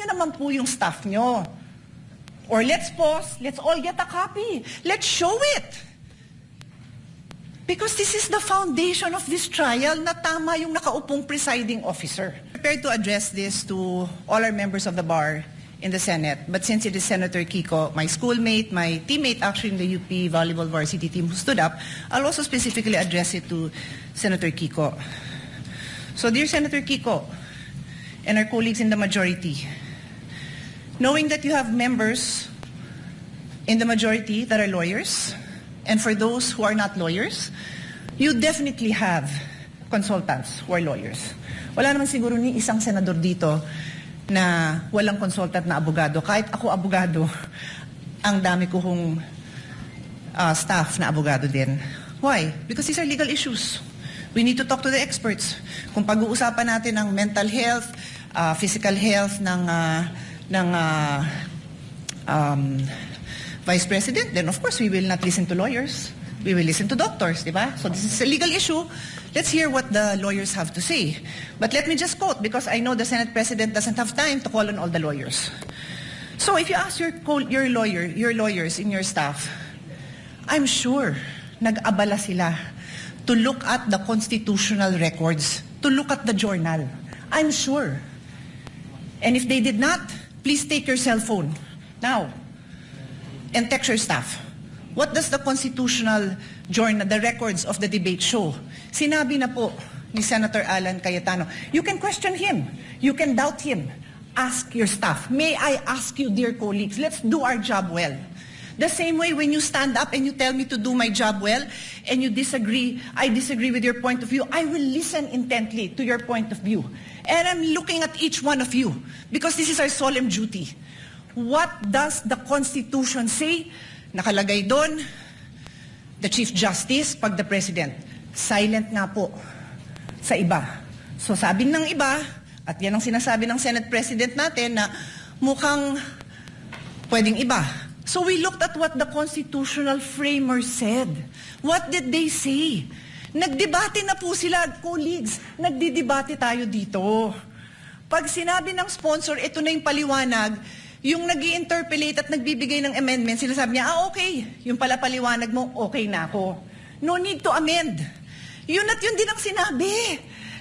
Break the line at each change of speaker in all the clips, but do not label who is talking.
nyo naman po yung staff nyo. Or let's pause, let's all get a copy. Let's show it. Because this is the foundation of this trial na tama yung nakaupong presiding officer. Prepared to address this to all our members of the bar in the Senate. But since it is Senator Kiko, my schoolmate, my teammate actually in the UP volleyball varsity team who stood up, I'll also specifically address it to Senator Kiko. So dear Senator Kiko and our colleagues in the majority, knowing that you have members in the majority that are lawyers, and for those who are not lawyers, you definitely have consultants who are lawyers. Wala naman siguro ni isang senador dito na walang consultant na abogado. Kahit ako abogado, ang dami ko hong staff na abogado din. Why? Because these are legal issues. We need to talk to the experts. Kung pag-uusapan natin ng mental health, physical health ng Vice President, then of course we will not listen to lawyers. We will listen to doctors, di ba? So this is a legal issue. Let's hear what the lawyers have to say. But let me just quote, because I know the Senate President doesn't have time to call on all the lawyers. So if you ask your lawyers in your staff, I'm sure nag-abala sila to look at the constitutional records, to look at the journal. I'm sure. And if they did not, please take your cell phone now and text your staff. What does the constitutional journal, the records of the debate show? Sinabi na po ni Senator Alan Cayetano, you can question him, you can doubt him, ask your staff. May I ask you, dear colleagues, let's do our job well. The same way when you stand up and you tell me to do my job well and you disagree, I disagree with your point of view, I will listen intently to your point of view. And I'm looking at each one of you because this is our solemn duty. What does the Constitution say? Nakalagay doon, the Chief Justice, pag the President. Silent nga po sa iba. So sabi ng iba, at yan ang sinasabi ng Senate President natin na mukhang pwedeng iba. So we looked at what the constitutional framers said. What did they say? Nagdebate na po sila, colleagues. Nagdidebate tayo dito. Pag sinabi ng sponsor, ito na yung paliwanag, yung nag-i-interpolate at nagbibigay ng amendment, sinasabi niya, okay, yung pala paliwanag mo, okay na ako. No need to amend. Yun at yun din ang sinabi.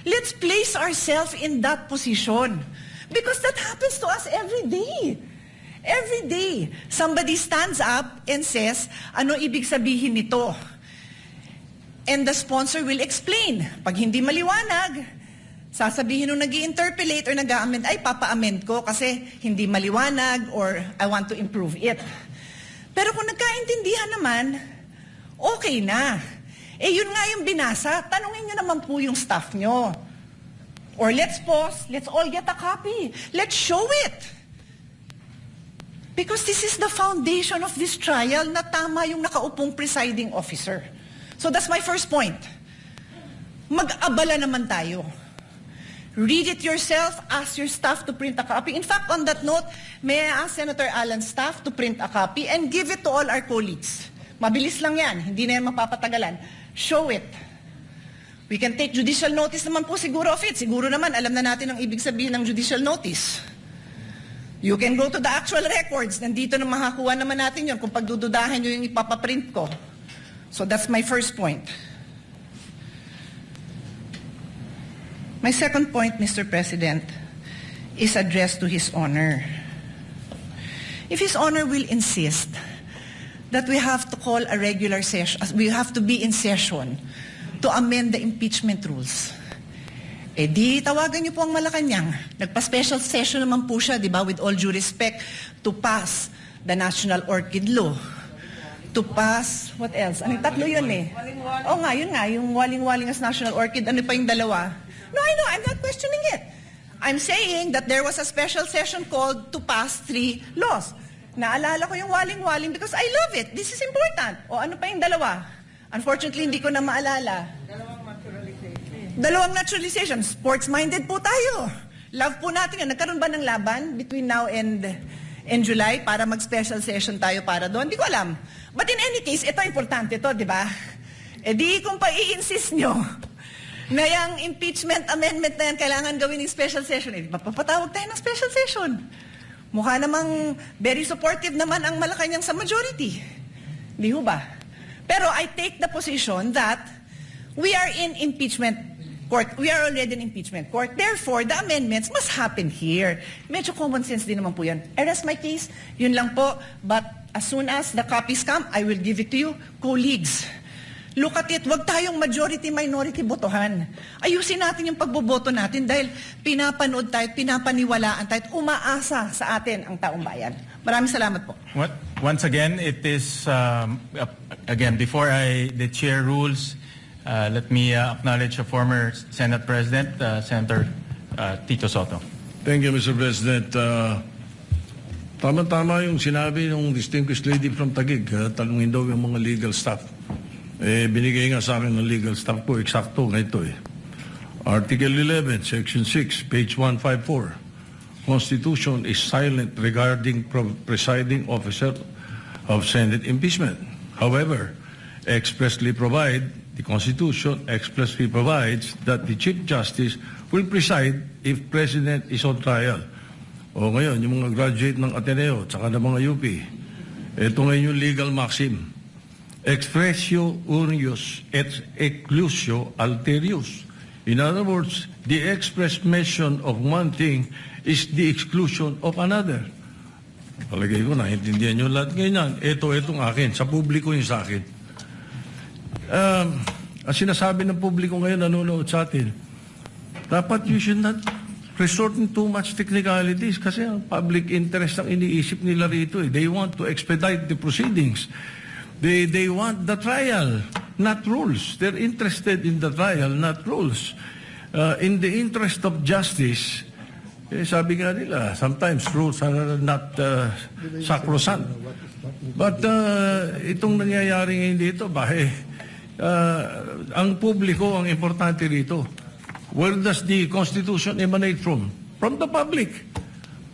Let's place ourselves in that position. Because that happens to us every day. Every day, somebody stands up and says, ano ibig sabihin nito? And the sponsor will explain. Pag hindi maliwanag, sasabihin nung nag-i-interpolate or nag-a-amend, ay papa-amend ko kasi hindi maliwanag or I want to improve it. Pero kung nagkaintindihan naman, okay na. Eh yun nga yung binasa, tanungin nyo naman po yung staff nyo. Or let's pause, let's all get a copy. Let's show it. Because this is the foundation of this trial na tama yung nakaupong presiding officer. So that's my first point. Mag-abala naman tayo. Read it yourself, ask your staff to print a copy. In fact, on that note, may I ask Senator Alan's staff to print a copy and give it to all our colleagues. Mabilis lang yan, hindi na yan mapapatagalan. Show it. We can take judicial notice naman po siguro of it. Siguro naman, alam na natin ang ibig sabihin ng judicial notice. You can go to the actual records. Nandito na makakuha naman natin yun kung pagdududahan nyo yung ipapaprint ko. So that's my first point. My second point, Mr. President, is addressed to His Honor. If His Honor will insist that we have to call a regular session, we have to be in session to amend the impeachment rules, eh di tawagan niyo po ang Malacanang. Nagpa-special session naman po siya, di ba, with all due respect, to pass the National Orchid Law. To pass, what else? Anong tatlo yun eh? Oo nga, yun nga, yung waling-waling as National Orchid, ano pa yung dalawa? No, I know, I'm not questioning it. I'm saying that there was a special session called to pass 3 laws. Naalala ko yung waling-waling because I love it. This is important. O ano pa yung dalawa? Unfortunately, hindi ko na maalala. Dalawang naturalization. Sports-minded po tayo. Love po natin yan. Nagkaroon ba ng laban between now and July para mag-special session tayo para doon? Hindi ko alam. But in any case, ito importante to, di ba? E di kung pa-i-insist nyo na yung impeachment amendment na yan kailangan gawin ng special session, eh, mapapatawag tayo ng special session. Mukha namang very supportive naman ang Malacanang sa majority. Di ho ba? Pero I take the position that we are in impeachment court. We are already in impeachment court. Therefore, the amendments must happen here. Medyo common sense din naman po yan. I rest my case. Yun lang po. But as soon as the copies come, I will give it to you. Colleagues, look at it. Huwag tayong majority-minority botohan. Ayusin natin yung pagboboto natin dahil pinapanood tayo, pinapaniwalaan tayo, at umaasa sa atin ang taong bayan. Maraming salamat po.
Once again, it is, again, before the chair rules, let me acknowledge a former Senate President, Senator Tito Soto.
Thank you, Mr. President. Tama-tama yung sinabi ng distinguished lady from Taguig. Tanungin daw yung mga legal staff. Binigay nga sa akin ng legal staff ko, eksakto nga ito . Article 11, Section 6, page 154. Constitution is silent regarding presiding officer of Senate impeachment. However, the Constitution expressly provides that the Chief Justice will preside if President is on trial. O ngayon, yung mga graduate ng Ateneo at saka ng mga UP, ito ngayon yung legal maxim. Expressio unius et exclusio alterius. In other words, the express mention of one thing is the exclusion of another. Palagay ko, naintindihan nyo lahat ganyan. Itong akin, sa publiko yung sa akin. Ang sinasabi ng publiko ngayon, nanonood sa atin, dapat you should not resort in too much technicalities kasi ang public interest ang iniisip nila rito. They want to expedite the proceedings. They want the trial, not rules. They're interested in the trial, not rules. In the interest of justice, sabi nga nila, sometimes rules are not sacrosanct. But itong nangyayari ngayon dito, ang publiko ang importante rito. Where does the Constitution emanate from? From the public.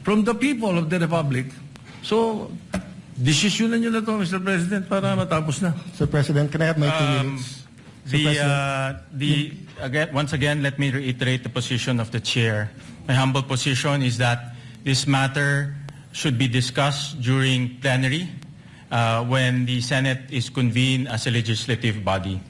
From the people of the Republic. So, desisyonan nyo na to, Mr. President, para matapos na.
Sir President, can I have my 2 minutes?
Once again, let me reiterate the position of the chair. My humble position is that this matter should be discussed during plenary when the Senate is convened as a legislative body.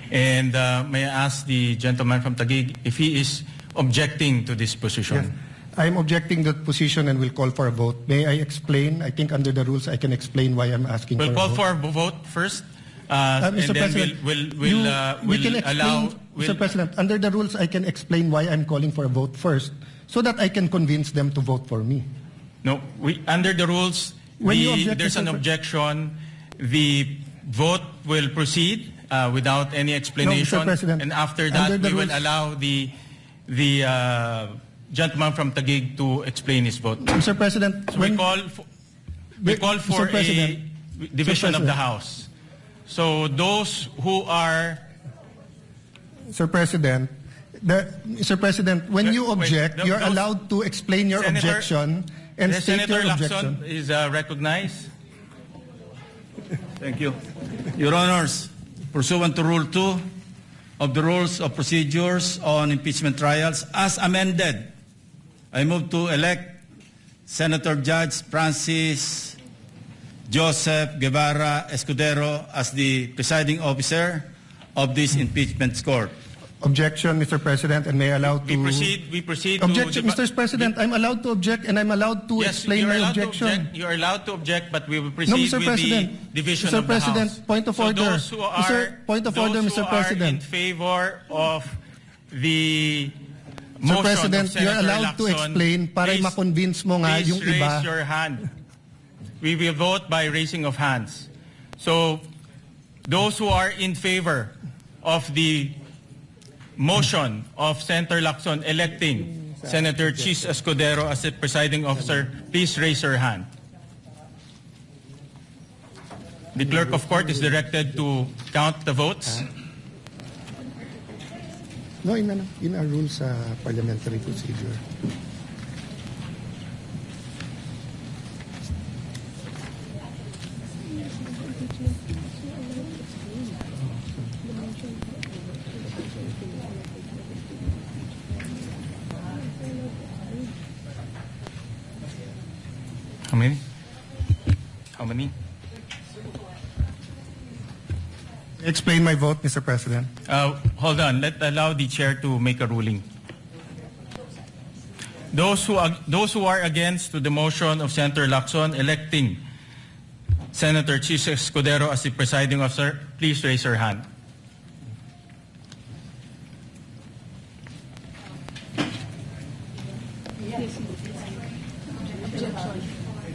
And may I ask the gentleman from Taguig if he is objecting to this position?
Yes. I'm objecting that position and will call for a vote. May I explain? I think under the rules I can explain why I'm asking
We'll
for a vote.
call for a vote first.
Mr.
And then
President, we can explain, Mr. President, under the rules I can explain why I'm calling for a vote first so that I can convince them to vote for me.
No, under the rules, there's an objection. The vote will proceed without any explanation.
No, Mr. President,
and after that, we will allow the gentleman from Taguig to explain his vote.
Mr. President,
So we call for a division of the House. So those who are...
Sir President, when you object, you're allowed to explain your objection and state
Senator
your
Lacson
objection.
is recognized.
Thank you. Your Honors, pursuant to Rule 2 of the Rules of Procedures on Impeachment Trials, as amended, I move to elect Senator Judge Francis Joseph Guevara Escudero as the presiding officer of this impeachment court.
Objection, Mr. President, and may I allow to...
We proceed
Objection,
to...
Mr. President, I'm allowed to object and I'm allowed to explain my objection.
You're allowed to object, but we will
No,
proceed
Mr.
with
President.
the division
Mr.
of
President,
the House.
point of
So
order.
those who are,
Point of order, Mr.
in
President.
favor of the
Mr.
motion
President,
of Senator
you're allowed to
Lacson,
explain para
please-
ma-convince mo nga
please
yung iba.
raise your hand. We will vote by raising of hands. So, those who are in favor of the motion of Senator Lacson electing Senator Chis Escudero as the presiding officer, please raise your hand. The clerk of court is directed to count the votes.
No, in our rules parliamentary procedure.
many? How many?
Explain my vote, Mr. President.
Hold on. Allow the chair to make a ruling. Those who are against to the motion of Senator Lacson electing Senator Chis Escudero as the presiding officer, please raise your hand.